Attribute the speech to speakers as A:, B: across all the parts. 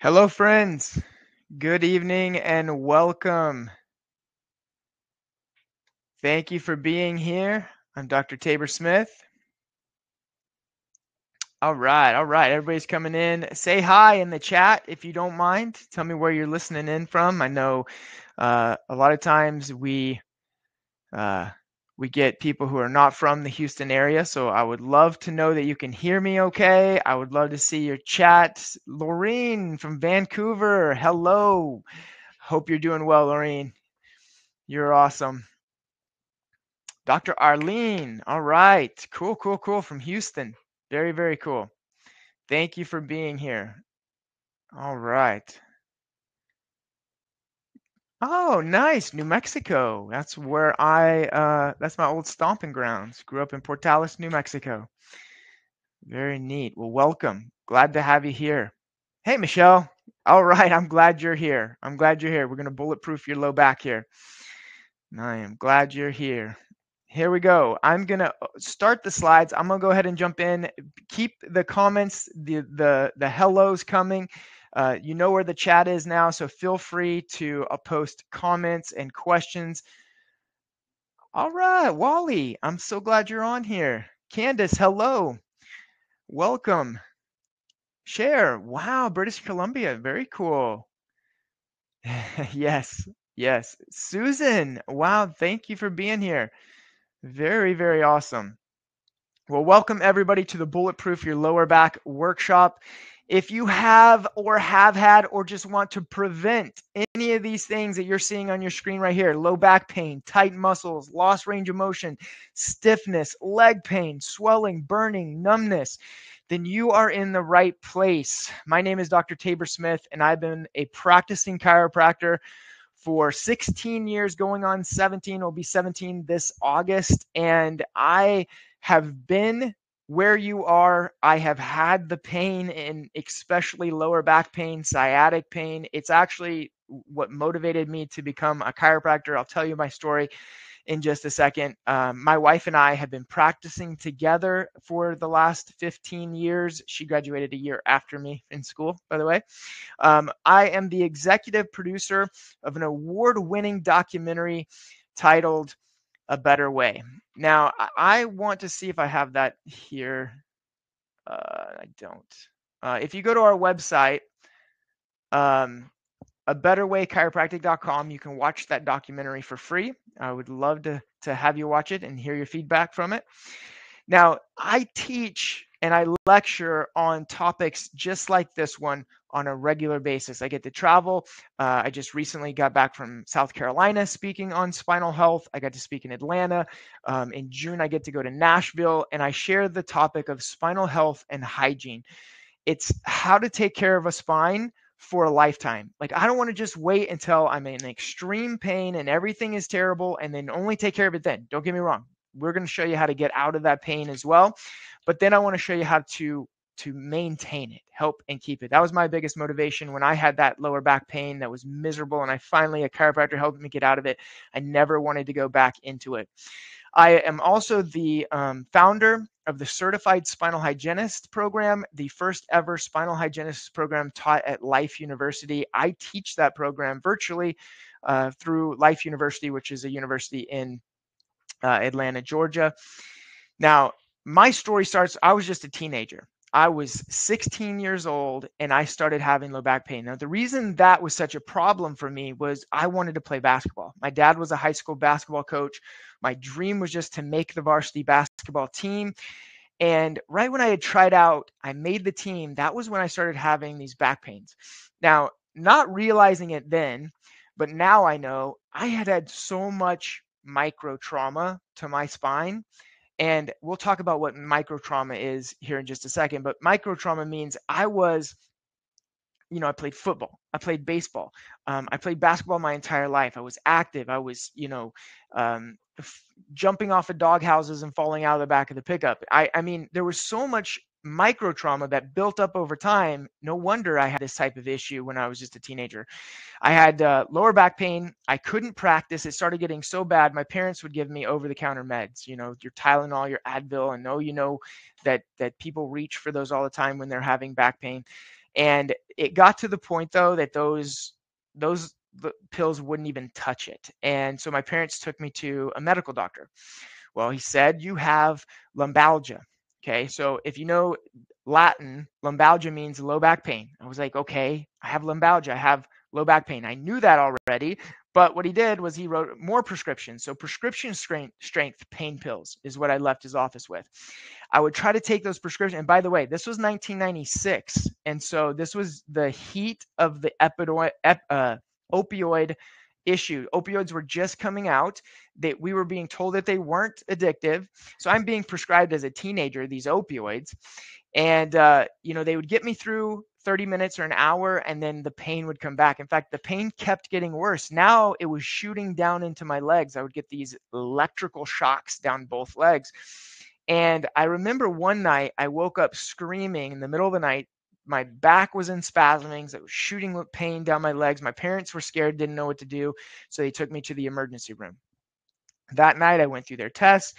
A: Hello, friends. Good evening and welcome. Thank you for being here. I'm Dr. Tabor Smith. All right, all right. Everybody's coming in. Say hi in the chat if you don't mind. Tell me where you're listening in from. I know a lot of times uh, we get people who are not from the Houston area, so I would love to know that you can hear me okay. I would love to see your chat. Laureen from Vancouver, hello. Hope you're doing well, Laureen. You're awesome. Dr. Arlene. All right. Cool, cool, cool. From Houston. Very, very cool. Thank you for being here. All right. Oh, nice. New Mexico. That's where that's my old stomping grounds. Grew up in Portales, New Mexico. Very neat. Well, welcome. Glad to have you here. Hey, Michelle. All right. I'm glad you're here. I'm glad you're here. We're going to bulletproof your low back here. I am glad you're here. Here we go. I'm going to start the slides. I'm going to go ahead and jump in. Keep the comments, the hellos coming. You know where the chat is now, so feel free to post comments and questions. All right, Wally, I'm so glad you're on here. Candace, hello. Welcome. Cher, wow, British Columbia, very cool. Yes, yes. Susan, wow, thank you for being here. Very, very awesome. Well, welcome everybody to the Bulletproof Your Lower Back workshop. If you have or have had or just want to prevent any of these things that you're seeing on your screen right here, low back pain, tight muscles, lost range of motion, stiffness, leg pain, swelling, burning, numbness, then you are in the right place. My name is Dr. Tabor Smith, and I've been a practicing chiropractor for 16 years, going on 17. It'll be 17 this August. And I have been where you are. I have had the pain, and especially lower back pain, sciatic pain. It's actually what motivated me to become a chiropractor. I'll tell you my story in just a second. My wife and I have been practicing together for the last 15 years. She graduated a year after me in school, by the way. I am the executive producer of an award-winning documentary titled A Better Way. Now, I want to see if I have that here. I don't. If you go to our website, a betterwaychiropractic.com, you can watch that documentary for free. I would love to have you watch it and hear your feedback from it. Now, I teach and I lecture on topics just like this one on a regular basis. I get to travel. I just recently got back from South Carolina speaking on spinal health. I got to speak in Atlanta. In June, I get to go to Nashville, and I share the topic of spinal health and hygiene. It's how to take care of a spine for a lifetime. Like, I don't want to just wait until I'm in extreme pain and everything is terrible and then only take care of it then. Don't get me wrong. We're going to show you how to get out of that pain as well. But then I want to show you how to maintain it, help and keep it. That was my biggest motivation when I had that lower back pain that was miserable, and I finally, a chiropractor helped me get out of it. I never wanted to go back into it. I am also the founder of the Certified Spinal Hygienist program, the first ever spinal hygienist program taught at Life University. I teach that program virtually through Life University, which is a university in Atlanta, Georgia. Now, my story starts, I was just a teenager. I was 16 years old and I started having low back pain. Now, the reason that was such a problem for me was I wanted to play basketball. My dad was a high school basketball coach. My dream was just to make the varsity basketball team. And right when I had tried out, I made the team. That was when I started having these back pains. Now, not realizing it then, but now I know I had had so much micro trauma to my spine. And we'll talk about what micro trauma is here in just a second. But micro trauma means I played football, I played baseball, I played basketball my entire life. I was active. I was, jumping off of dog houses and falling out of the back of the pickup. I mean, there was so much micro trauma that built up over time. No wonder I had this type of issue when I was just a teenager. I had lower back pain. I couldn't practice. It started getting so bad. My parents would give me over-the-counter meds, your Tylenol, your Advil, and that people reach for those all the time when they're having back pain. And it got to the point though that those pills wouldn't even touch it. And so my parents took me to a medical doctor. Well, he said, you have lumbalgia. Okay. So if you know Latin, lumbalgia means low back pain. I was like, okay, I have lumbalgia. I have low back pain. I knew that already. But what he did was he wrote more prescriptions. So prescription strength pain pills is what I left his office with. I would try to take those prescriptions. And by the way, this was 1996. And so this was the heat of the opioid issue. Opioids were just coming out. That we were being told that they weren't addictive. So I'm being prescribed as a teenager these opioids. And, they would get me through 30 minutes or an hour, and then the pain would come back. In fact, the pain kept getting worse. Now it was shooting down into my legs. I would get these electrical shocks down both legs. And I remember one night I woke up screaming in the middle of the night. My back was in spasmings. I was shooting with pain down my legs. My parents were scared, didn't know what to do. So they took me to the emergency room. That night I went through their tests,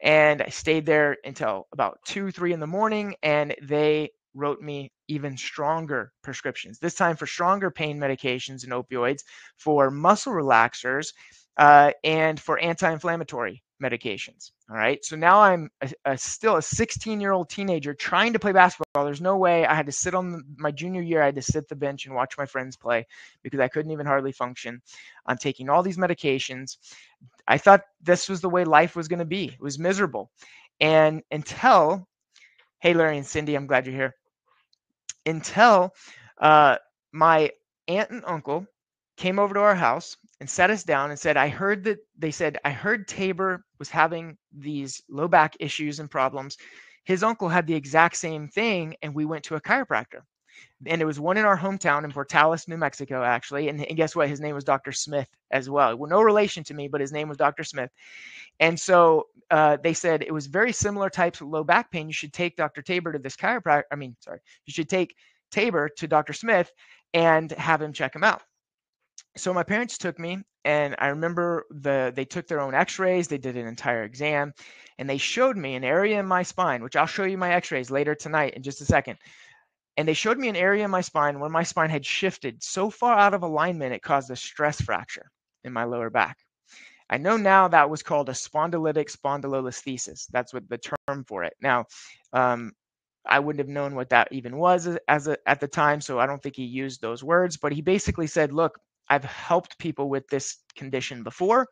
A: and I stayed there until about 2, 3 in the morning, and they wrote me even stronger prescriptions, this time for stronger pain medications and opioids, for muscle relaxers, and for anti-inflammatory medications. All right. So now I'm still a 16-year-old teenager trying to play basketball. There's no way. I had to sit on my junior year. I had to sit the bench and watch my friends play because I couldn't even hardly function. I'm taking all these medications. I thought this was the way life was going to be. It was miserable. And until, hey, Larry and Cindy, I'm glad you're here. Until my aunt and uncle came over to our house and sat us down and said, I heard Tabor was having these low back issues and problems. His uncle had the exact same thing, and we went to a chiropractor. And it was one in our hometown in Portales, New Mexico, actually. And guess what? His name was Dr. Smith as well. Well, no relation to me, but his name was Dr. Smith. And so they said it was very similar types of low back pain. You should take Dr. Tabor to this chiropractor. You should take Tabor to Dr. Smith and have him check him out. So my parents took me, and I remember they took their own x-rays. They did an entire exam, and they showed me an area in my spine, which I'll show you my x-rays later tonight in just a second. And they showed me an area in my spine where my spine had shifted so far out of alignment, it caused a stress fracture in my lower back. I know now that was called a spondylitic spondylolisthesis. That's what the term for it. Now, I wouldn't have known what that even was at the time, so I don't think he used those words. But he basically said, look, I've helped people with this condition before.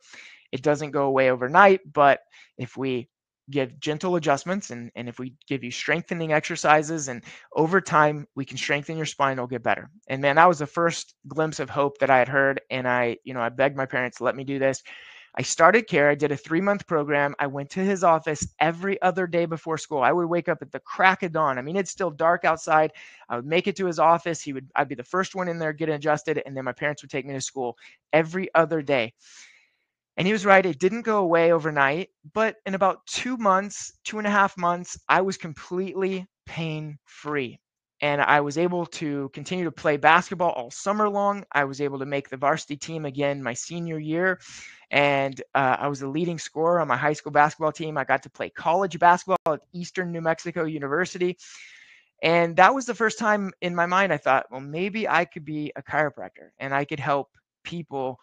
A: It doesn't go away overnight, but if we give gentle adjustments and if we give you strengthening exercises, and over time we can strengthen your spine, it'll get better. And man, that was the first glimpse of hope that I had heard. And I begged my parents to let me do this. I started care. I did a 3-month program. I went to his office every other day before school. I would wake up at the crack of dawn. I mean, it's still dark outside. I would make it to his office. I'd be the first one in there, get adjusted, and then my parents would take me to school every other day. And he was right. It didn't go away overnight, but in about 2 months, 2.5 months, I was completely pain-free. And I was able to continue to play basketball all summer long. I was able to make the varsity team again my senior year. And I was the leading scorer on my high school basketball team. I got to play college basketball at Eastern New Mexico University. And that was the first time in my mind I thought, well, maybe I could be a chiropractor and I could help people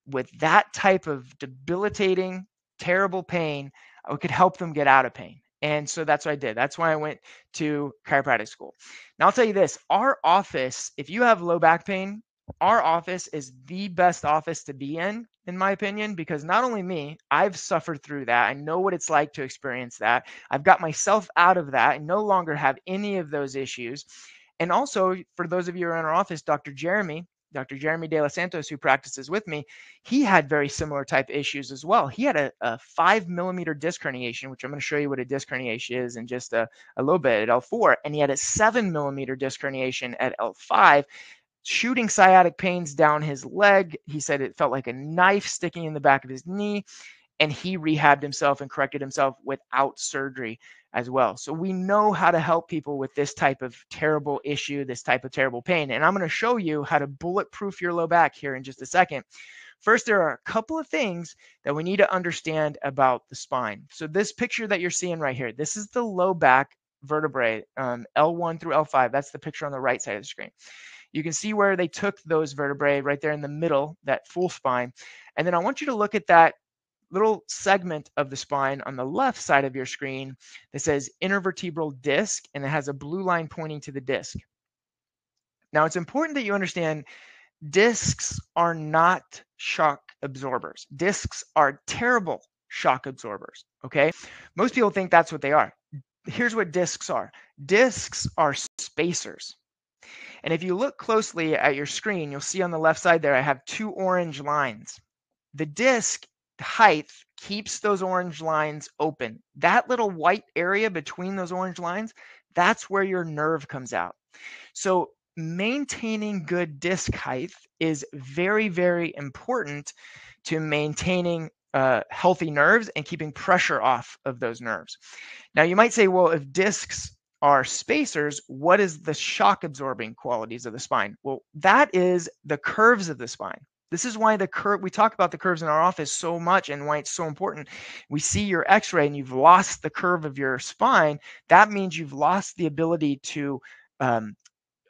A: with that type of debilitating, terrible pain. I could help them get out of pain. And so that's what I did. That's why I went to chiropractic school. Now I'll tell you this, our office, if you have low back pain, our office is the best office to be in my opinion, because not only me, I've suffered through that. I know what it's like to experience that. I've got myself out of that and no longer have any of those issues. And also, for those of you who are in our office, Dr. Jeremy De Los Santos, who practices with me, he had very similar type issues as well. He had a 5 millimeter disc herniation, which I'm going to show you what a disc herniation is in just a little bit, at L4. And he had a 7 millimeter disc herniation at L5, shooting sciatic pains down his leg. He said it felt like a knife sticking in the back of his knee. And he rehabbed himself and corrected himself without surgery as well. So we know how to help people with this type of terrible issue, this type of terrible pain. And I'm going to show you how to bulletproof your low back here in just a second. First, there are a couple of things that we need to understand about the spine. So this picture that you're seeing right here, this is the low back vertebrae, L1 through L5. That's the picture on the right side of the screen. You can see where they took those vertebrae right there in the middle, that full spine. And then I want you to look at that little segment of the spine on the left side of your screen that says intervertebral disc, and it has a blue line pointing to the disc. Now, it's important that you understand discs are not shock absorbers. Discs are terrible shock absorbers, okay? Most people think that's what they are. Here's what discs are. Discs are spacers. And if you look closely at your screen, you'll see on the left side there, I have 2 orange lines. The disc height keeps those orange lines open. That little white area between those orange lines, that's where your nerve comes out. So maintaining good disc height is very, very important to maintaining healthy nerves and keeping pressure off of those nerves. Now, you might say, well, if discs are spacers, what is the shock absorbing qualities of the spine? Well, that is the curves of the spine. This is why we talk about the curves in our office so much and why it's so important. We see your x-ray and you've lost the curve of your spine. That means you've lost the ability to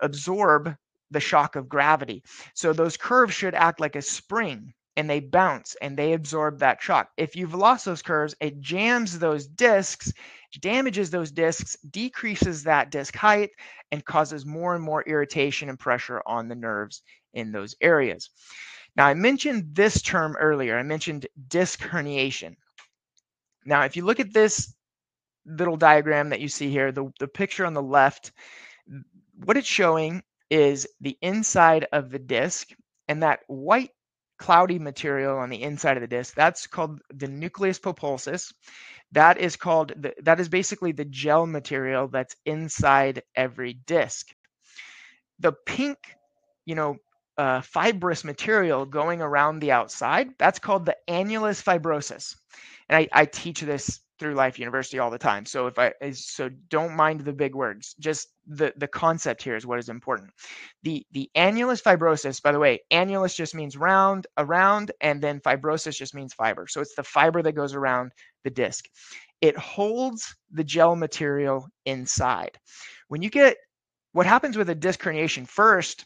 A: absorb the shock of gravity. So those curves should act like a spring, and they bounce and they absorb that shock. If you've lost those curves, it jams those discs, damages those discs, decreases that disc height, and causes more and more irritation and pressure on the nerves in those areas. Now, I mentioned this term earlier. I mentioned disc herniation. Now, if you look at this little diagram that you see here, the picture on the left, what it's showing is the inside of the disc, and that white cloudy material on the inside of the disc, that's called the nucleus pulposus. That is basically the gel material that's inside every disc. The pink, fibrous material going around the outside, that's called the annulus fibrosus. And I teach this through Life University all the time. So so don't mind the big words. Just the concept here is what is important. The annulus fibrosus, by the way, annulus just means round, around, and then fibrosis just means fiber. So it's the fiber that goes around the disc. It holds the gel material inside. What happens with a disc herniation, first,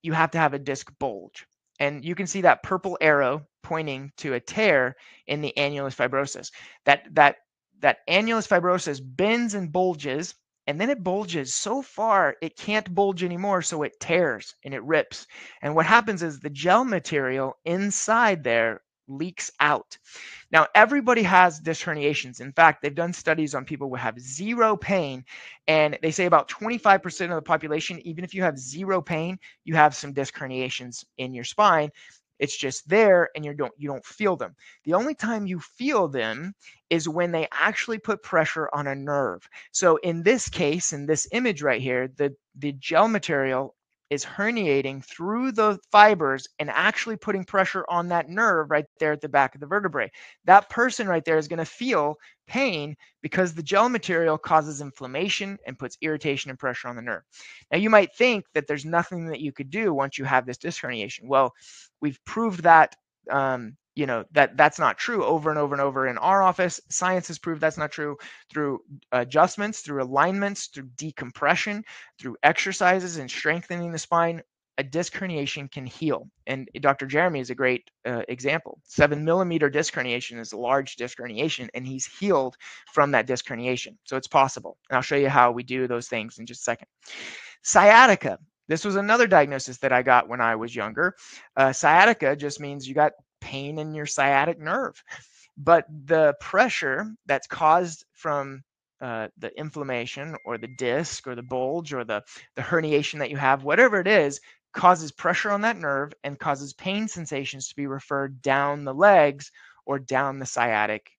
A: you have to have a disc bulge. And you can see that purple arrow pointing to a tear in the annulus fibrosus. That annulus fibrosus bends and bulges, and then it bulges so far it can't bulge anymore, so it tears and it rips. And what happens is the gel material inside there leaks out. Now, everybody has disc herniations. In fact, they've done studies on people who have zero pain, and they say about 25% of the population, even if you have zero pain, you have some disc herniations in your spine. It's just there, and you don't feel them. The only time you feel them is when they actually put pressure on a nerve. So in this case, in this image right here, the gel material is herniating through the fibers and actually putting pressure on that nerve right there at the back of the vertebrae. That person right there is going to feel pain because the gel material causes inflammation and puts irritation and pressure on the nerve. Now, you might think that there's nothing that you could do once you have this disc herniation. Well, we've proved that that's not true over and over and over in our office. Science has proved that's not true through adjustments, through alignments, through decompression, through exercises and strengthening the spine. A disc herniation can heal. And Dr. Jeremy is a great example. 7-millimeter disc herniation is a large disc herniation, and he's healed from that disc herniation. So it's possible. And I'll show you how we do those things in just a second. Sciatica. This was another diagnosis that I got when I was younger. Sciatica just means you got pain in your sciatic nerve. But the pressure that's caused from the inflammation or the disc or the bulge or the herniation that you have, whatever it is, causes pressure on that nerve and causes pain sensations to be referred down the legs or down the sciatic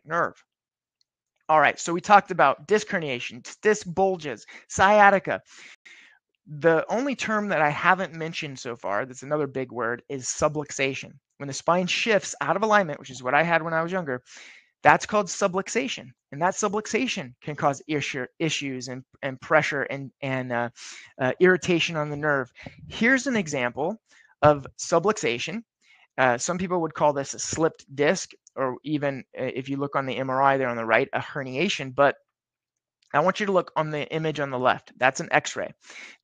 A: nerve. All right, so we talked about disc herniation, disc bulges, sciatica. The only term that I haven't mentioned so far, that's another big word, is subluxation. When the spine shifts out of alignment, which is what I had when I was younger, that's called subluxation. And that subluxation can cause issues and pressure and irritation on the nerve. Here's an example of subluxation. Some people would call this a slipped disc, or even if you look on the MRI there on the right, a herniation. But I want you to look on the image on the left. That's an x-ray.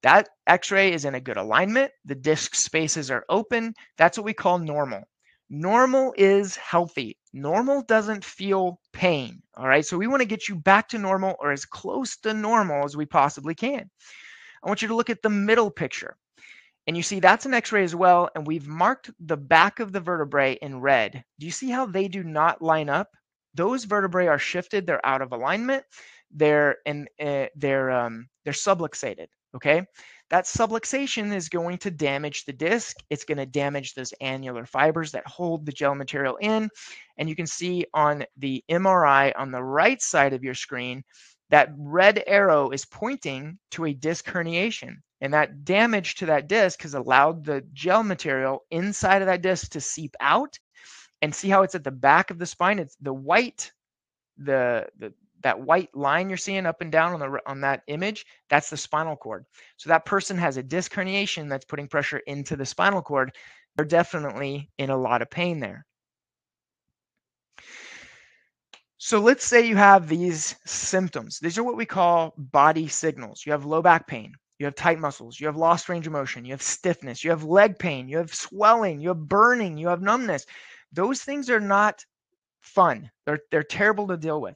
A: That x-ray is in a good alignment. The disc spaces are open. That's what we call normal. Normal is healthy. Normal doesn't feel pain. All right. So we want to get you back to normal or as close to normal as we possibly can. I want you to look at the middle picture. And you see that's an x-ray as well. And we've marked the back of the vertebrae in red. Do you see how they do not line up? Those vertebrae are shifted. They're out of alignment. They're subluxated. Okay. That subluxation is going to damage the disc. It's going to damage those annular fibers that hold the gel material in. And you can see on the MRI on the right side of your screen, that red arrow is pointing to a disc herniation. And that damage to that disc has allowed the gel material inside of that disc to seep out. And see how it's at the back of the spine? It's the white, that white line you're seeing up and down on that image. That's the spinal cord. So that person has a disc herniation that's putting pressure into the spinal cord. They're definitely in a lot of pain there. So let's say you have these symptoms. These are what we call body signals. You have low back pain. You have tight muscles. You have lost range of motion. You have stiffness. You have leg pain. You have swelling. You have burning. You have numbness. Those things are not fun. They're terrible to deal with.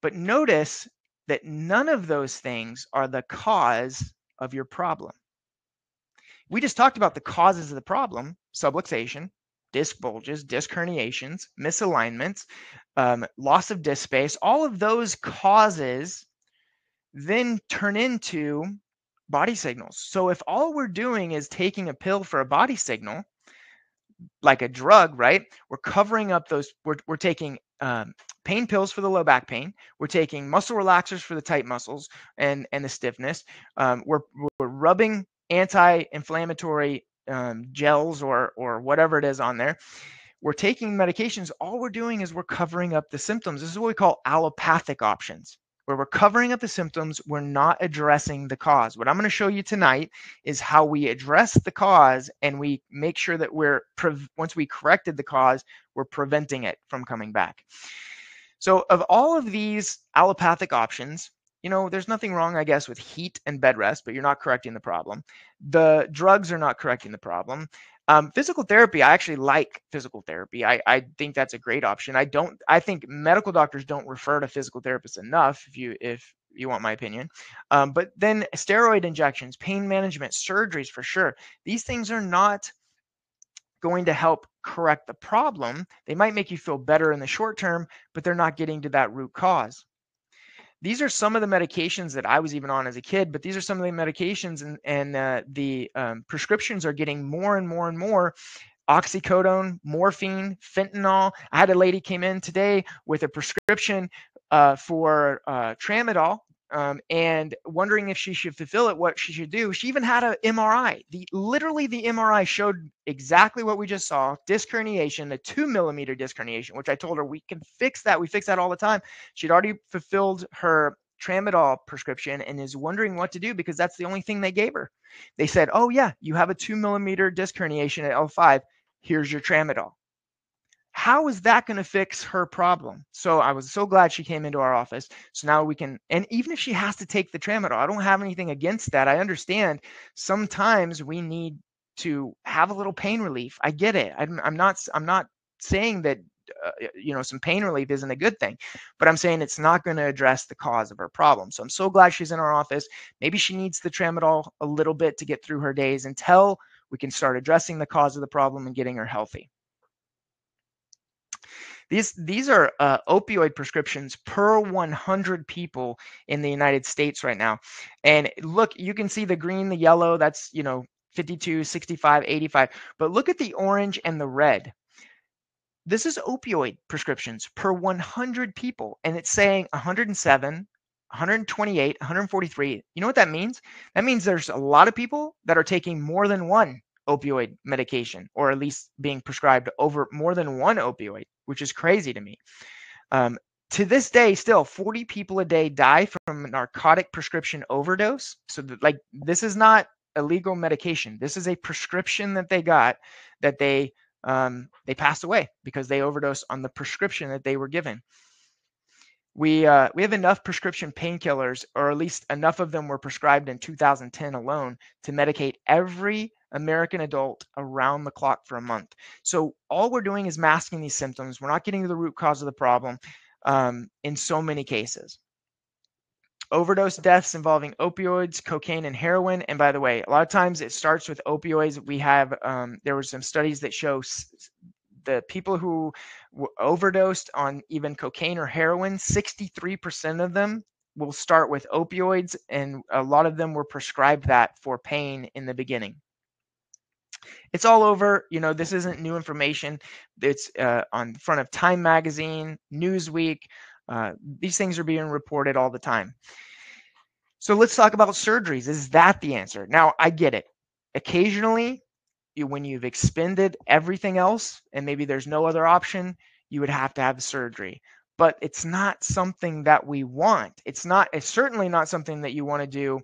A: But notice that none of those things are the cause of your problem. We just talked about the causes of the problem: subluxation, disc bulges, disc herniations, misalignments, loss of disc space. All of those causes then turn into body signals. So if all we're doing is taking a pill for a body signal, like a drug, right? We're covering up those, we're taking pain pills for the low back pain. We're taking muscle relaxers for the tight muscles and the stiffness. We're rubbing anti-inflammatory gels or whatever it is on there. We're taking medications. All we're doing is we're covering up the symptoms. This is what we call allopathic options, where we're covering up the symptoms. We're not addressing the cause. What I'm going to show you tonight is how we address the cause, and we make sure that once we corrected the cause, we're preventing it from coming back. So of all of these allopathic options, there's nothing wrong, I guess, with heat and bed rest, but you're not correcting the problem. The drugs are not correcting the problem. Physical therapy, I actually like physical therapy. I think that's a great option. I think medical doctors don't refer to physical therapists enough, if you want my opinion. But then steroid injections, pain management, surgeries for sure. These things are not going to help correct the problem. They might make you feel better in the short term, but they're not getting to that root cause. These are some of the medications that I was even on as a kid, but these are some of the medications, and the prescriptions are getting more and more and more. Oxycodone, morphine, fentanyl. I had a lady came in today with a prescription for tramadol, and wondering if she should fulfill it, what she should do. She even had an MRI. Literally the MRI showed exactly what we just saw: disc herniation, a 2mm disc herniation, which I told her we can fix that. We fix that all the time. She'd already fulfilled her tramadol prescription and is wondering what to do because that's the only thing they gave her. They said, oh yeah, you have a 2mm disc herniation at L5. Here's your tramadol. How is that going to fix her problem? So I was so glad she came into our office. So now we can, and even if she has to take the tramadol, I don't have anything against that. I understand sometimes we need to have a little pain relief. I get it. I'm not saying that some pain relief isn't a good thing, but I'm saying it's not going to address the cause of her problem. So I'm so glad she's in our office. Maybe she needs the tramadol a little bit to get through her days until we can start addressing the cause of the problem and getting her healthy. These are opioid prescriptions per 100 people in the United States right now. And look, you can see the green, the yellow, that's 52, 65, 85. But look at the orange and the red. This is opioid prescriptions per 100 people. And it's saying 107, 128, 143. You know what that means? That means there's a lot of people that are taking more than one opioid medication, or at least being prescribed over more than one opioid, which is crazy to me. To this day, still 40 people a day die from narcotic prescription overdose. So this is not illegal medication. This is a prescription that they got that they passed away because they overdosed on the prescription that they were given. We have enough prescription painkillers, or at least enough of them were prescribed in 2010 alone, to medicate every American adult around the clock for a month. So all we're doing is masking these symptoms. We're not getting to the root cause of the problem in so many cases. Overdose deaths involving opioids, cocaine, and heroin. And by the way, a lot of times it starts with opioids. We have there were some studies that show the people who overdosed on even cocaine or heroin, 63% of them will start with opioids, and a lot of them were prescribed that for pain in the beginning. It's all over. This isn't new information. It's on the front of Time Magazine, Newsweek. These things are being reported all the time. So let's talk about surgeries. Is that the answer? Now, I get it. Occasionally, when you've expended everything else and maybe there's no other option, you would have to have surgery. But it's not something that we want. It's certainly not something that you want to do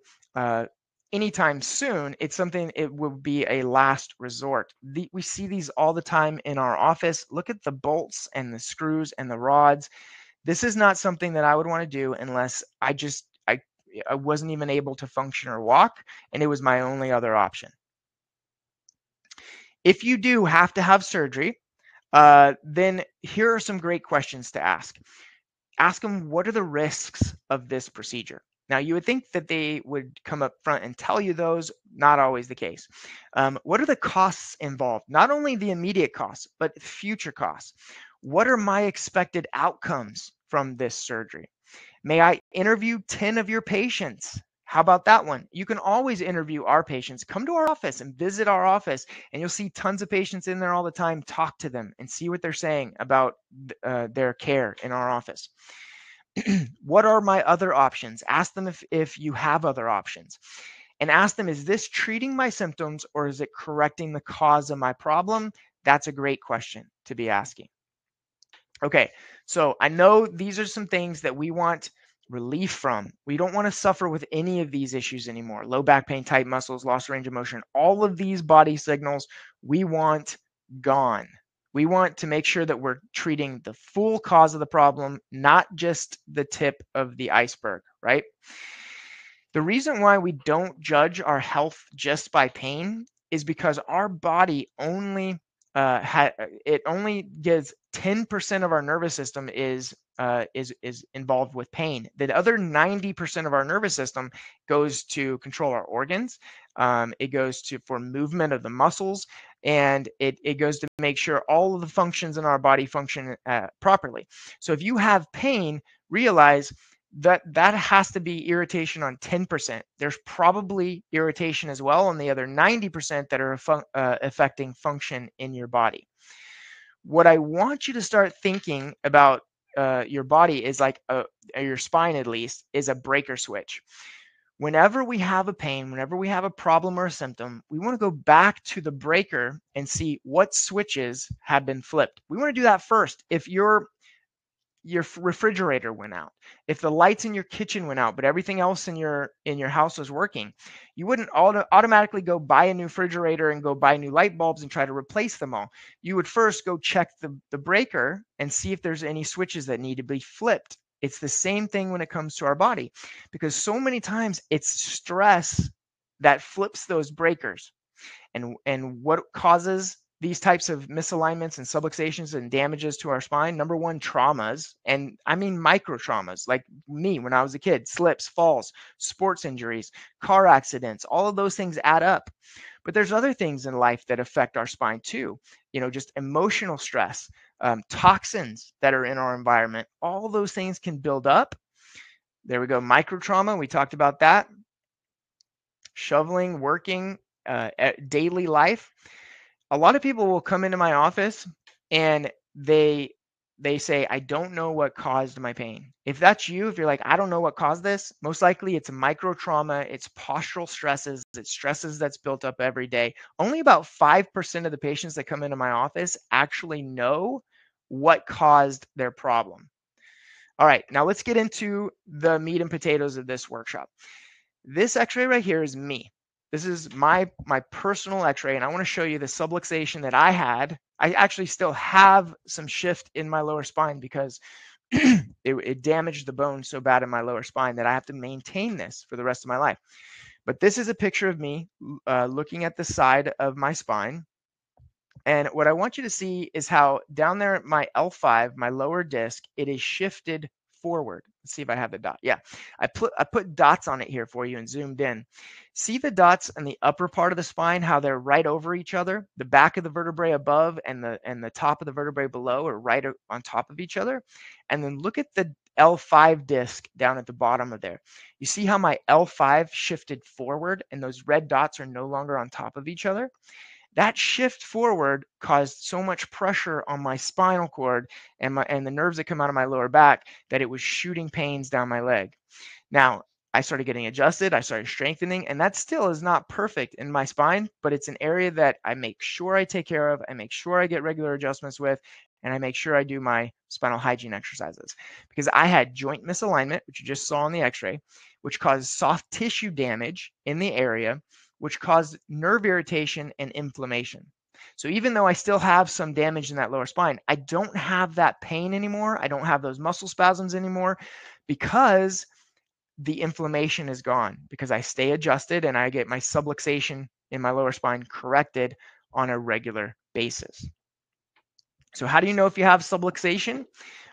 A: anytime soon. It's something, it will be a last resort. We see these all the time in our office. Look at the bolts and the screws and the rods. This is not something that I would want to do unless I wasn't even able to function or walk, and it was my only other option. If you do have to have surgery, then here are some great questions to ask. Ask them, what are the risks of this procedure? Now, you would think that they would come up front and tell you those. Not always the case. What are the costs involved? Not only the immediate costs, but future costs. What are my expected outcomes from this surgery? May I interview 10 of your patients? How about that one? You can always interview our patients. Come to our office and visit our office, and you'll see tons of patients in there all the time. Talk to them and see what they're saying about their care in our office. What are my other options? Ask them if you have other options. And ask them, is this treating my symptoms or is it correcting the cause of my problem? That's a great question to be asking. Okay, so I know these are some things that we want relief from. We don't want to suffer with any of these issues anymore. Low back pain, tight muscles, lost range of motion, all of these body signals we want gone. We want to make sure that we're treating the full cause of the problem, not just the tip of the iceberg, right? The reason why we don't judge our health just by pain is because our body only only gives 10% of our nervous system is involved with pain. The other 90% of our nervous system goes to control our organs. It goes for movement of the muscles, and it goes to make sure all of the functions in our body function properly. So if you have pain, realize that has to be irritation on 10%. There's probably irritation as well on the other 90% that are affecting function in your body. What I want you to start thinking about your body is like your spine, at least, is a breaker switch. Whenever we have a pain, whenever we have a problem or a symptom, we want to go back to the breaker and see what switches have been flipped. We want to do that first. If your refrigerator went out, if the lights in your kitchen went out, but everything else in your house was working, you wouldn't automatically go buy a new refrigerator and go buy new light bulbs and try to replace them all. You would first go check the breaker and see if there's any switches that need to be flipped. It's the same thing when it comes to our body, because so many times it's stress that flips those breakers. And what causes these types of misalignments and subluxations and damages to our spine? Number one, traumas. And I mean micro traumas, like me when I was a kid: slips, falls, sports injuries, car accidents. All of those things add up. But there's other things in life that affect our spine too. Just emotional stress, toxins that are in our environment. All those things can build up. There we go. Micro trauma. We talked about that. Shoveling, working, daily life. A lot of people will come into my office and they say, I don't know what caused my pain. If that's you, if you're like, I don't know what caused this, most likely it's a micro trauma, it's postural stresses, it's stresses that's built up every day. Only about 5% of the patients that come into my office actually know what caused their problem. All right, now let's get into the meat and potatoes of this workshop. This x-ray right here is me. This is my personal x-ray, and I want to show you the subluxation that I had. I actually still have some shift in my lower spine because it damaged the bone so bad in my lower spine that I have to maintain this for the rest of my life. But this is a picture of me looking at the side of my spine. And what I want you to see is how down there at my L5, my lower disc, it is shifted forward. Let's see if I have the dot. Yeah, I put dots on it here for you and zoomed in. See the dots in the upper part of the spine, how they're right over each other? The back of the vertebrae above and the top of the vertebrae below are right on top of each other. And then look at the L5 disc down at the bottom of there. You see how my L5 shifted forward and those red dots are no longer on top of each other? That shift forward caused so much pressure on my spinal cord and the nerves that come out of my lower back that it was shooting pains down my leg. Now, I started getting adjusted, I started strengthening, and that still is not perfect in my spine, but it's an area that I make sure I take care of, I make sure I get regular adjustments with, and I make sure I do my spinal hygiene exercises. Because I had joint misalignment, which you just saw in the x-ray, which caused soft tissue damage in the area, which caused nerve irritation and inflammation. So even though I still have some damage in that lower spine, I don't have that pain anymore. I don't have those muscle spasms anymore because the inflammation is gone, because I stay adjusted and I get my subluxation in my lower spine corrected on a regular basis. So how do you know if you have subluxation?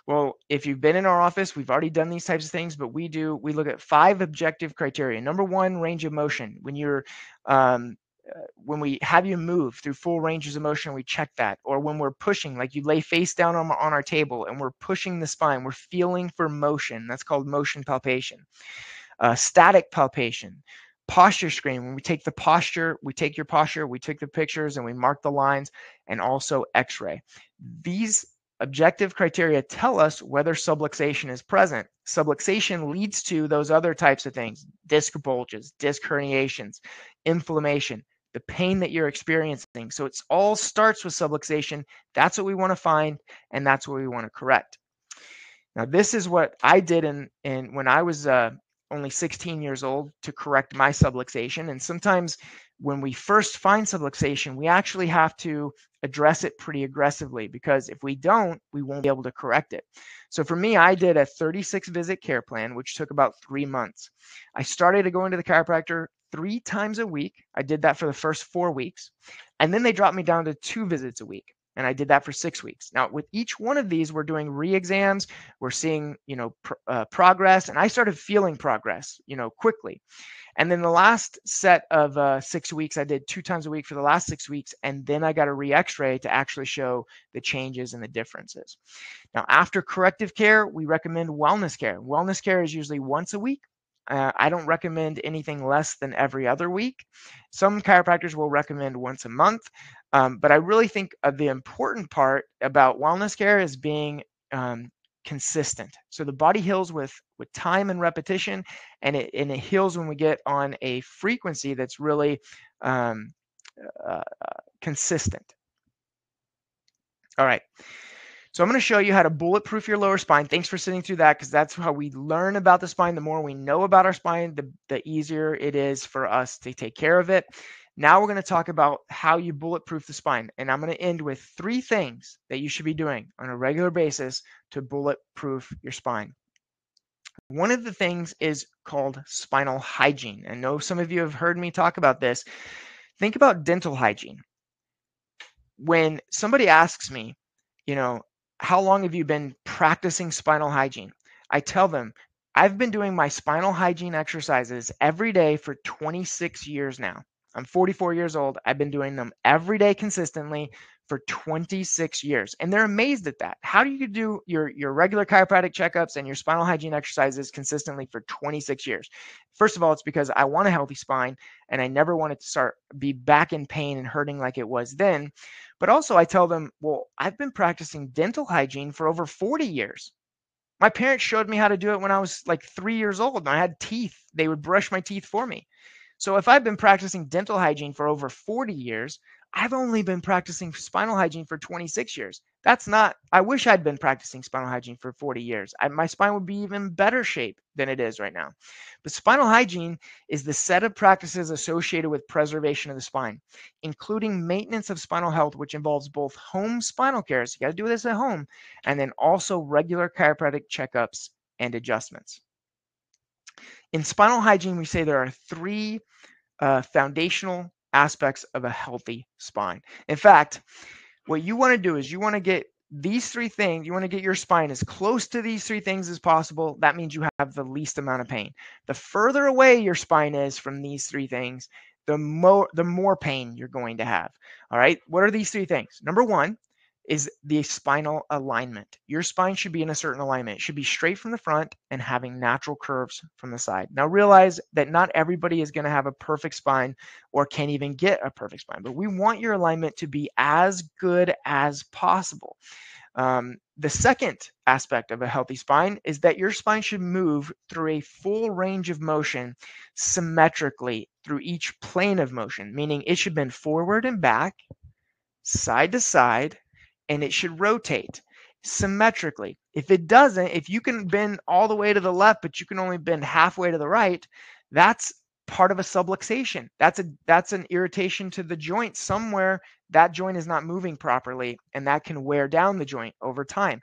A: Well, if you've been in our office, we've already done these types of things, but we look at 5 objective criteria. Number 1, range of motion. When we have you move through full ranges of motion, we check that. Or when we're pushing, like you lay face down on our table and we're pushing the spine, we're feeling for motion. That's called motion palpation. Static palpation. Posture screen. When we take your posture, we take the pictures and we mark the lines, and also x-ray. These objective criteria tell us whether subluxation is present. Subluxation leads to those other types of things: disc bulges, disc herniations, inflammation, the pain that you're experiencing. So it all starts with subluxation. That's what we want to find, and that's what we want to correct. Now, this is what I did when I was only 16 years old to correct my subluxation. And sometimes when we first find subluxation, we actually have to address it pretty aggressively, because if we don't, we won't be able to correct it. So for me, I did a 36 visit care plan, which took about 3 months. I started to go into the chiropractor 3 times a week. I did that for the first 4 weeks. And then they dropped me down to 2 visits a week. And I did that for 6 weeks. Now, with each one of these, we're doing re-exams. We're seeing, progress. And I started feeling progress, quickly. And then the last set of 6 weeks, I did 2 times a week for the last 6 weeks. And then I got a re-x-ray to actually show the changes and the differences. Now, after corrective care, we recommend wellness care. Wellness care is usually once a week. I don't recommend anything less than every other week. Some chiropractors will recommend once a month. But I really think the important part about wellness care is being consistent. So the body heals with time and repetition, and it heals when we get on a frequency that's really consistent. All right. So I'm going to show you how to bulletproof your lower spine. Thanks for sitting through that, because that's how we learn about the spine. The more we know about our spine, the easier it is for us to take care of it. Now we're going to talk about how you bulletproof the spine. And I'm going to end with 3 things that you should be doing on a regular basis to bulletproof your spine. One of the things is called spinal hygiene. I know some of you have heard me talk about this. Think about dental hygiene. When somebody asks me, how long have you been practicing spinal hygiene? I tell them, I've been doing my spinal hygiene exercises every day for 26 years now. I'm 44 years old. I've been doing them every day consistently for 26 years. And they're amazed at that. How do you do your regular chiropractic checkups and your spinal hygiene exercises consistently for 26 years? First of all, it's because I want a healthy spine and I never want it to be back in pain and hurting like it was then. But also I tell them, well, I've been practicing dental hygiene for over 40 years. My parents showed me how to do it when I was like 3 years old and I had teeth. They would brush my teeth for me. So if I've been practicing dental hygiene for over 40 years, I've only been practicing spinal hygiene for 26 years. That's not, I wish I'd been practicing spinal hygiene for 40 years. My spine would be even better shape than it is right now. But spinal hygiene is the set of practices associated with preservation of the spine, including maintenance of spinal health, which involves both home spinal care, so you got to do this at home, and then also regular chiropractic checkups and adjustments. In spinal hygiene, we say there are three foundational aspects of a healthy spine. In fact, what you want to do is you want to get these three things, you want to get your spine as close to these three things as possible. That means you have the least amount of pain. The further away your spine is from these three things, the more pain you're going to have. All right. What are these three things? Number one is the spinal alignment. Your spine should be in a certain alignment. It should be straight from the front and having natural curves from the side. Now realize that not everybody is going to have a perfect spine or can't even get a perfect spine, but we want your alignment to be as good as possible. The second aspect of a healthy spine is that your spine should move through a full range of motion symmetrically through each plane of motion, meaning it should bend forward and back, side to side, and it should rotate symmetrically. If it doesn't, if you can bend all the way to the left, but you can only bend halfway to the right, that's part of a subluxation. That's an irritation to the joint somewhere. That joint is not moving properly, and that can wear down the joint over time.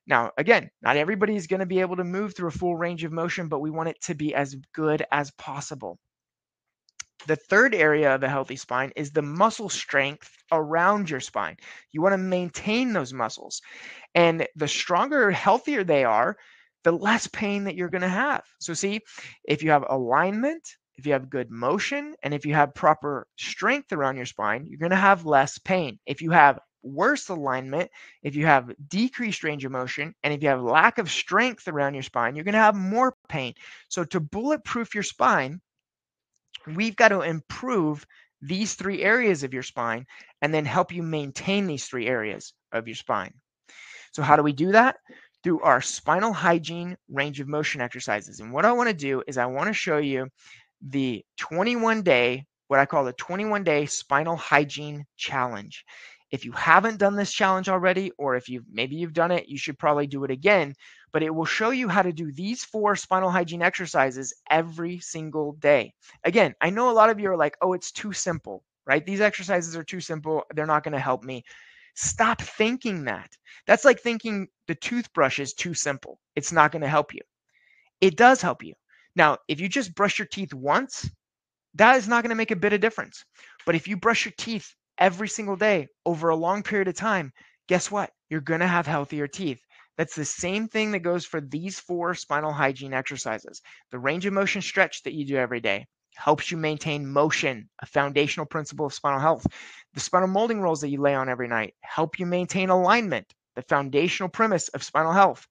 A: Now, again, not everybody is going to be able to move through a full range of motion, but we want it to be as good as possible. The third area of a healthy spine is the muscle strength around your spine. You want to maintain those muscles. And the stronger, healthier they are, the less pain that you're going to have. So see, if you have alignment, if you have good motion, and if you have proper strength around your spine, you're going to have less pain. If you have worse alignment, if you have decreased range of motion, and if you have lack of strength around your spine, you're going to have more pain. So to bulletproof your spine, we've got to improve these three areas of your spine and then help you maintain these three areas of your spine. So how do we do that? Through our spinal hygiene range of motion exercises. And what I want to do is I want to show you the 21-day, what I call the 21-day spinal hygiene challenge. If you haven't done this challenge already, or if maybe you've done it, you should probably do it again, but it will show you how to do these 4 spinal hygiene exercises every single day. Again, I know a lot of you are like, oh, it's too simple, right? These exercises are too simple. They're not going to help me. Stop thinking that. That's like thinking the toothbrush is too simple. It's not going to help you. It does help you. Now, if you just brush your teeth once, that is not going to make a bit of difference. But if you brush your teeth every single day over a long period of time, guess what? You're going to have healthier teeth. That's the same thing that goes for these 4 spinal hygiene exercises. The range of motion stretch that you do every day helps you maintain motion, a foundational principle of spinal health. The spinal molding rolls that you lay on every night help you maintain alignment, the foundational premise of spinal health.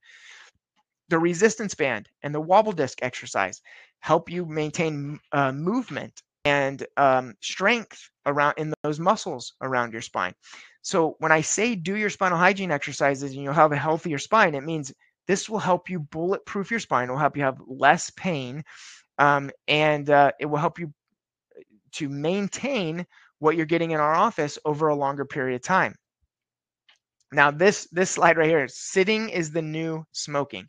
A: The resistance band and the wobble disc exercise help you maintain movement and strength around in those muscles around your spine. So when I say do your spinal hygiene exercises and you'll have a healthier spine, it means this will help you bulletproof your spine. It will help you have less pain, and it will help you to maintain what you're getting in our office over a longer period of time. Now, this slide right here, sitting is the new smoking.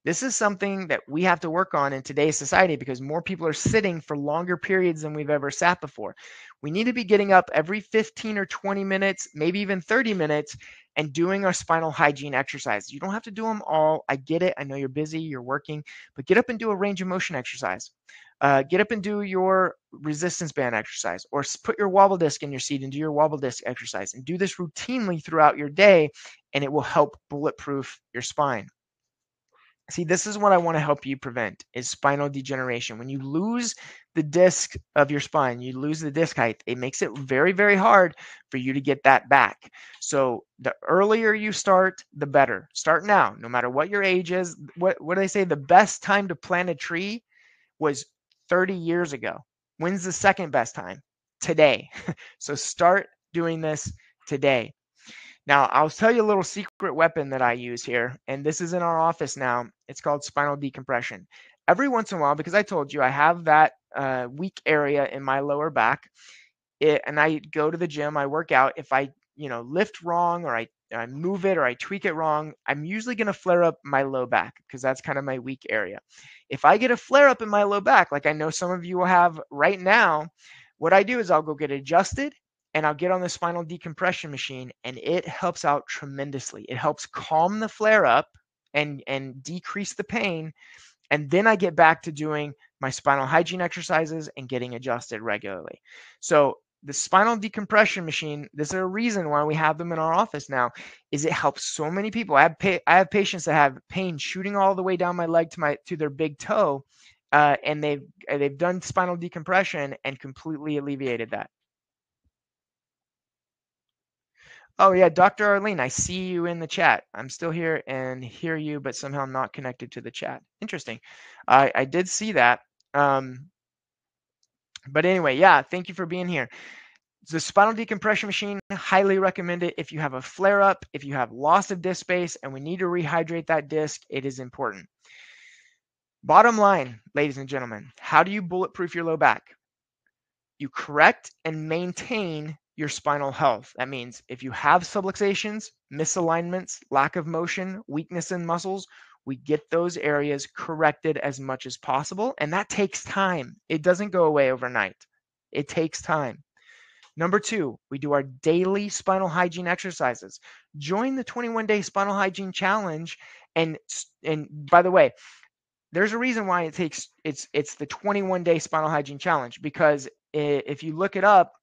A: This is something that we have to work on in today's society because more people are sitting for longer periods than we've ever sat before. We need to be getting up every 15 or 20 minutes, maybe even 30 minutes, and doing our spinal hygiene exercises. You don't have to do them all. I get it. I know you're busy, you're working, but get up and do a range of motion exercise. Get up and do your resistance band exercise, or put your wobble disc in your seat and do your wobble disc exercise, and do this routinely throughout your day, and it will help bulletproof your spine. See, this is what I want to help you prevent is spinal degeneration. When you lose the disc of your spine, you lose the disc height, it makes it very, very hard for you to get that back. So the earlier you start, the better. Start now, no matter what your age is. What do they say? The best time to plant a tree was 30 years ago. When's the second best time? Today. So start doing this today. Now, I'll tell you a little secret weapon that I use here, and this is in our office now. It's called spinal decompression. Every once in a while, because I told you I have that weak area in my lower back, and I go to the gym, I work out. If I lift wrong, or I move it, or I tweak it wrong, I'm usually going to flare up my low back, because that's kind of my weak area. If I get a flare up in my low back, like I know some of you will have right now, what I do is I'll go get adjusted, and I'll get on the spinal decompression machine, and it helps out tremendously. It helps calm the flare up and decrease the pain. And then I get back to doing my spinal hygiene exercises and getting adjusted regularly. So the spinal decompression machine, there's a reason why we have them in our office now, is it helps so many people. I have patients that have pain shooting all the way down my leg to their big toe, and they've done spinal decompression and completely alleviated that. Oh yeah, Dr. Arlene, I see you in the chat. I'm still here and hear you, but somehow not connected to the chat. Interesting. I did see that. But anyway, yeah, thank you for being here. The spinal decompression machine, highly recommend it. If you have a flare up, if you have loss of disc space and we need to rehydrate that disc, it is important. Bottom line, ladies and gentlemen, how do you bulletproof your low back? You correct and maintain your spinal health. That means if you have subluxations, misalignments, lack of motion, weakness in muscles, we get those areas corrected as much as possible. And that takes time. It doesn't go away overnight. It takes time. Number 2, we do our daily spinal hygiene exercises. Join the 21-day spinal hygiene challenge. And by the way, there's a reason why it's the 21-day spinal hygiene challenge, because if you look it up,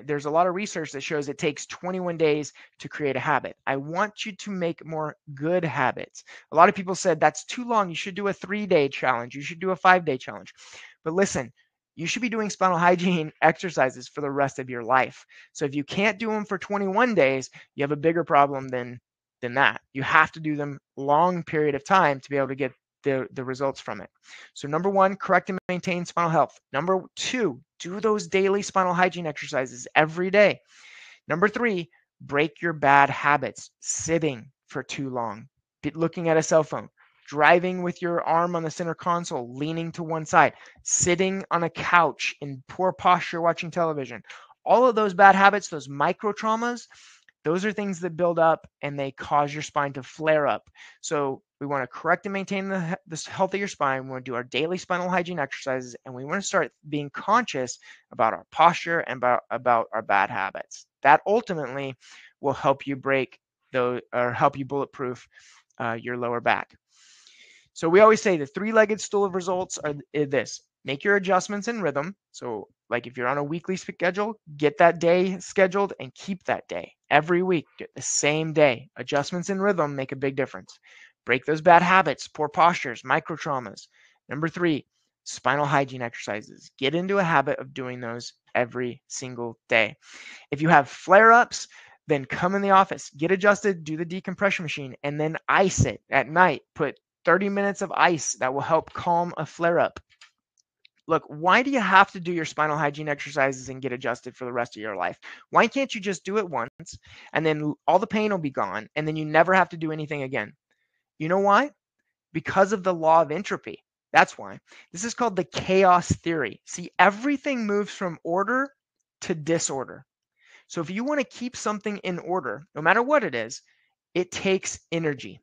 A: there's a lot of research that shows it takes 21 days to create a habit. I want you to make more good habits. A lot of people said that's too long. You should do a 3-day challenge. You should do a 5-day challenge. But listen, you should be doing spinal hygiene exercises for the rest of your life. So if you can't do them for 21 days, you have a bigger problem than that. You have to do them long period of time to be able to get the results from it. So number 1, correct and maintain spinal health. Number 2, do those daily spinal hygiene exercises every day. Number 3, break your bad habits. Sitting for too long, looking at a cell phone, driving with your arm on the center console, leaning to one side, sitting on a couch in poor posture watching television. All of those bad habits, those micro traumas, those are things that build up and they cause your spine to flare up. So we want to correct and maintain the health of your spine. We want to do our daily spinal hygiene exercises, and we want to start being conscious about our posture and about our bad habits. That ultimately will help you help you bulletproof your lower back. So we always say the 3-legged stool of results are this: make your adjustments in rhythm. So like if you're on a weekly schedule, get that day scheduled and keep that day. Every week, get the same day. Adjustments in rhythm make a big difference. Break those bad habits, poor postures, micro traumas. Number 3, spinal hygiene exercises. Get into a habit of doing those every single day. If you have flare-ups, then come in the office, get adjusted, do the decompression machine, and then ice it at night. Put 30 minutes of ice that will help calm a flare-up. Look, why do you have to do your spinal hygiene exercises and get adjusted for the rest of your life? Why can't you just do it once and then all the pain will be gone and then you never have to do anything again? You know why? Because of the law of entropy. That's why. This is called the chaos theory. See, everything moves from order to disorder. So if you want to keep something in order, no matter what it is, it takes energy.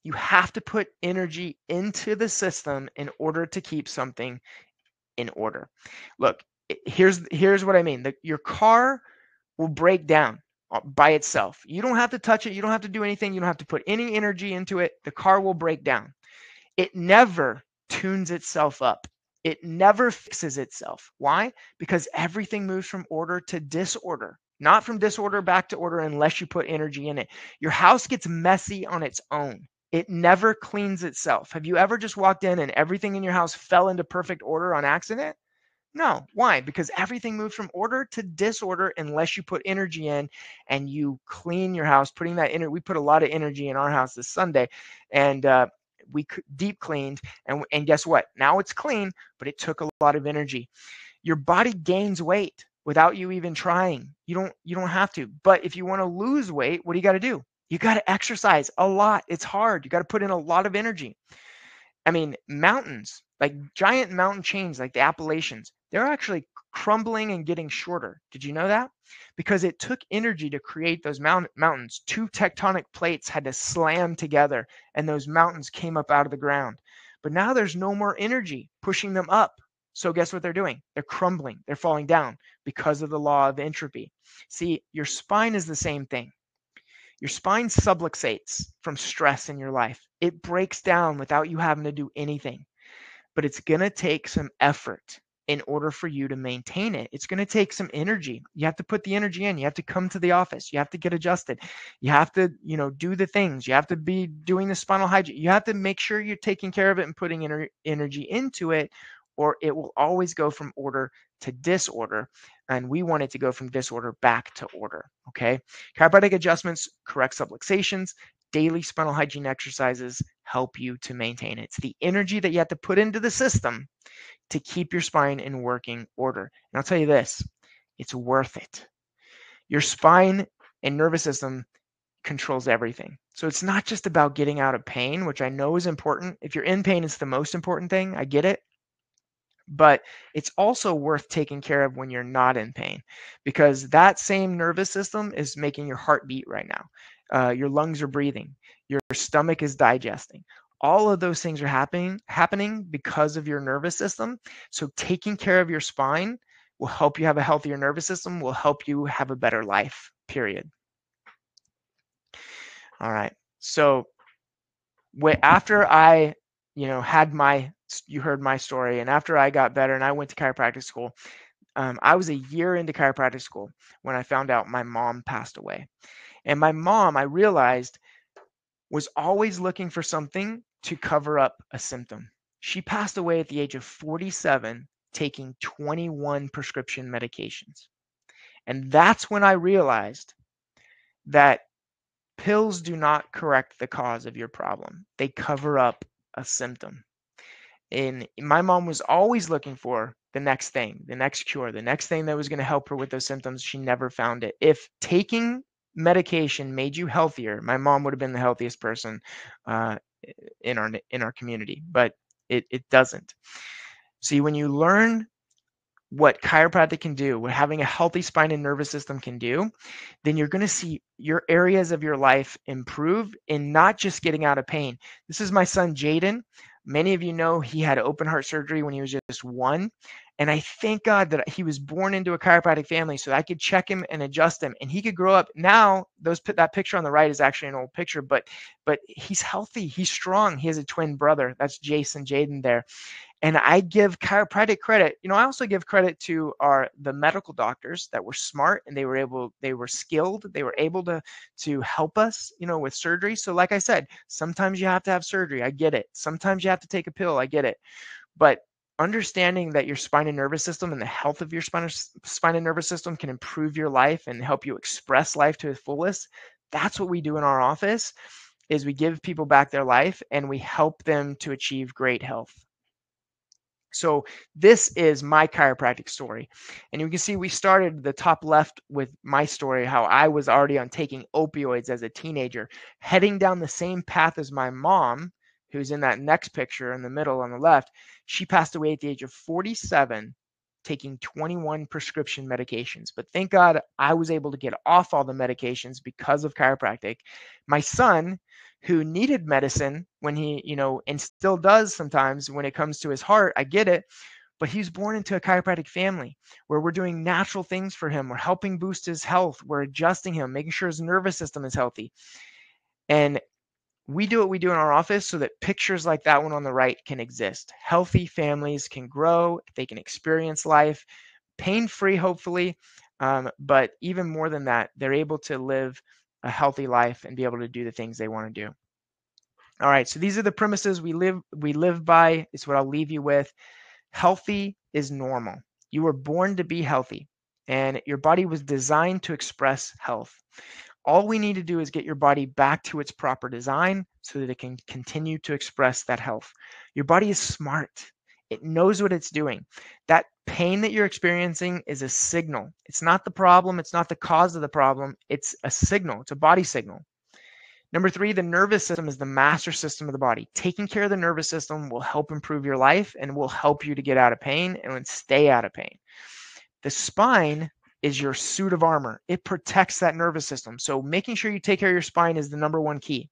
A: You have to put energy into the system in order to keep something in order. Look, here's what I mean. Your car will break down by itself. You don't have to touch it. You don't have to do anything. You don't have to put any energy into it. The car will break down. It never tunes itself up. It never fixes itself. Why? Because everything moves from order to disorder, not from disorder back to order unless you put energy in it. Your house gets messy on its own. It never cleans itself. Have you ever just walked in and everything in your house fell into perfect order on accident? No. Why? Because everything moves from order to disorder unless you put energy in and you clean your house. We put a lot of energy in our house this Sunday, and we deep cleaned, and guess what? Now it's clean, but it took a lot of energy. Your body gains weight without you even trying. You don't have to. But if you want to lose weight, what do you got to do? You got to exercise a lot. It's hard. You got to put in a lot of energy. I mean, mountains, like giant mountain chains like the Appalachians, they're actually crumbling and getting shorter. Did you know that? Because it took energy to create those mountains. Two tectonic plates had to slam together and those mountains came up out of the ground. But now there's no more energy pushing them up. So guess what they're doing? They're crumbling. They're falling down because of the law of entropy. See, your spine is the same thing. Your spine subluxates from stress in your life. It breaks down without you having to do anything. But it's going to take some effort in order for you to maintain it. It's going to take some energy. You have to put the energy in. You have to come to the office. You have to get adjusted. You have to, do the things. You have to be doing the spinal hygiene. You have to make sure you're taking care of it and putting energy into it, or it will always go from order to disorder. And we want it to go from disorder back to order. Okay. Chiropractic adjustments, correct subluxations, daily spinal hygiene exercises help you to maintain it. It's the energy that you have to put into the system to keep your spine in working order. And I'll tell you this, it's worth it. Your spine and nervous system controls everything. So it's not just about getting out of pain, which I know is important. If you're in pain, it's the most important thing. I get it. But it's also worth taking care of when you're not in pain, because that same nervous system is making your heart beat right now. Your lungs are breathing. Your stomach is digesting. All of those things are happening because of your nervous system. So taking care of your spine will help you have a healthier nervous system, will help you have a better life, period. All right. So after I, you heard my story, and after I got better and I went to chiropractic school, I was a year into chiropractic school when I found out my mom passed away. And my mom, I realized, was always looking for something to cover up a symptom. She passed away at the age of 47, taking 21 prescription medications. And that's when I realized that pills do not correct the cause of your problem. They cover up a symptom. And my mom was always looking for the next thing, the next cure, the next thing that was going to help her with those symptoms. She never found it. If taking medication made you healthier, my mom would have been the healthiest person in our community, but it doesn't. See, when you learn what chiropractic can do, what having a healthy spine and nervous system can do, then you're going to see your areas of your life improve in not just getting out of pain. This is my son, Jaden. Many of you know he had open heart surgery when he was just 1. And I thank God that he was born into a chiropractic family so I could check him and adjust him and he could grow up. Now, that picture on the right is actually an old picture, but he's healthy. He's strong. He has a twin brother. That's Jason Jaden there. And I give chiropractic credit. I also give credit to the medical doctors that were smart and they were skilled. They were able to help us, with surgery. So like I said, sometimes you have to have surgery. I get it. Sometimes you have to take a pill. I get it. But understanding that your spine and nervous system and the health of your spine and nervous system can improve your life and help you express life to its fullest. That's what we do in our office, is we give people back their life and we help them to achieve great health. So this is my chiropractic story. And you can see we started the top left with my story, how I was already on taking opioids as a teenager, heading down the same path as my mom, who's in that next picture in the middle on the left. She passed away at the age of 47, taking 21 prescription medications. But thank God I was able to get off all the medications because of chiropractic. My son, who needed medicine when he, and still does sometimes when it comes to his heart, I get it, but he's born into a chiropractic family where we're doing natural things for him. We're helping boost his health. We're adjusting him, making sure his nervous system is healthy. And we do what we do in our office so that pictures like that one on the right can exist. Healthy families can grow. They can experience life pain-free, hopefully. But even more than that, they're able to live a healthy life and be able to do the things they want to do. All right, so these are the premises we live by. It's what I'll leave you with. Healthy is normal. You were born to be healthy, and your body was designed to express health. All we need to do is get your body back to its proper design so that it can continue to express that health. Your body is smart. It knows what it's doing. That pain that you're experiencing is a signal. It's not the problem. It's not the cause of the problem. It's a signal. It's a body signal. Number 3, the nervous system is the master system of the body. Taking care of the nervous system will help improve your life and will help you to get out of pain and stay out of pain. The spine is your suit of armor. It protects that nervous system. So making sure you take care of your spine is the number one key.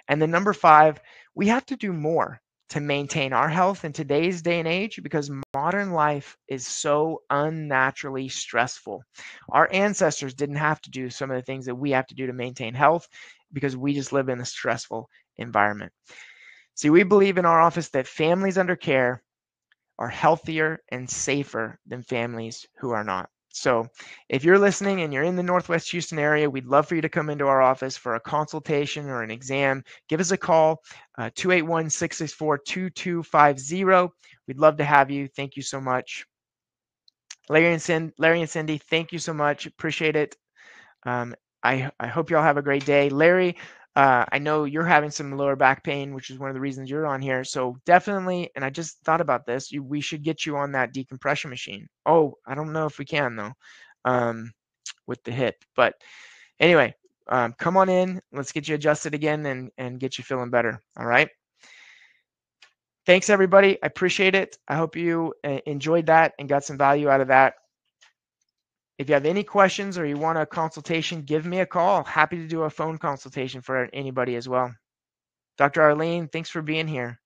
A: And then number 5, we have to do more to maintain our health in today's day and age because modern life is so unnaturally stressful. Our ancestors didn't have to do some of the things that we have to do to maintain health because we just live in a stressful environment. See, we believe in our office that families under care are healthier and safer than families who are not. So if you're listening and you're in the Northwest Houston area, we'd love for you to come into our office for a consultation or an exam. Give us a call, 281-664-2250. We'd love to have you. Thank you so much. Larry and Cindy, thank you so much. Appreciate it. I hope y'all have a great day. Larry, I know you're having some lower back pain, which is one of the reasons you're on here. So definitely, and I just thought about this, we should get you on that decompression machine. Oh, I don't know if we can though, with the hip. But anyway, come on in. Let's get you adjusted again and get you feeling better. All right. Thanks, everybody. I appreciate it. I hope you enjoyed that and got some value out of that. If you have any questions or you want a consultation, give me a call. Happy to do a phone consultation for anybody as well. Dr. Arlene, thanks for being here.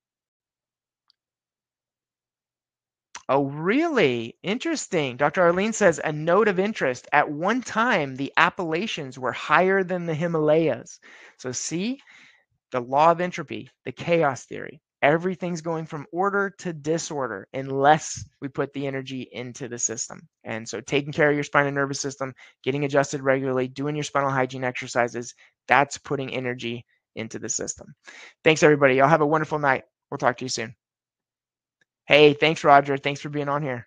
A: Oh, really? Interesting. Dr. Arlene says a note of interest. At one time, the Appalachians were higher than the Himalayas. So see, the law of entropy, the chaos theory. Everything's going from order to disorder unless we put the energy into the system. And so taking care of your spine and nervous system, getting adjusted regularly, doing your spinal hygiene exercises, that's putting energy into the system. Thanks, everybody. Y'all have a wonderful night. We'll talk to you soon. Hey, thanks, Roger. Thanks for being on here.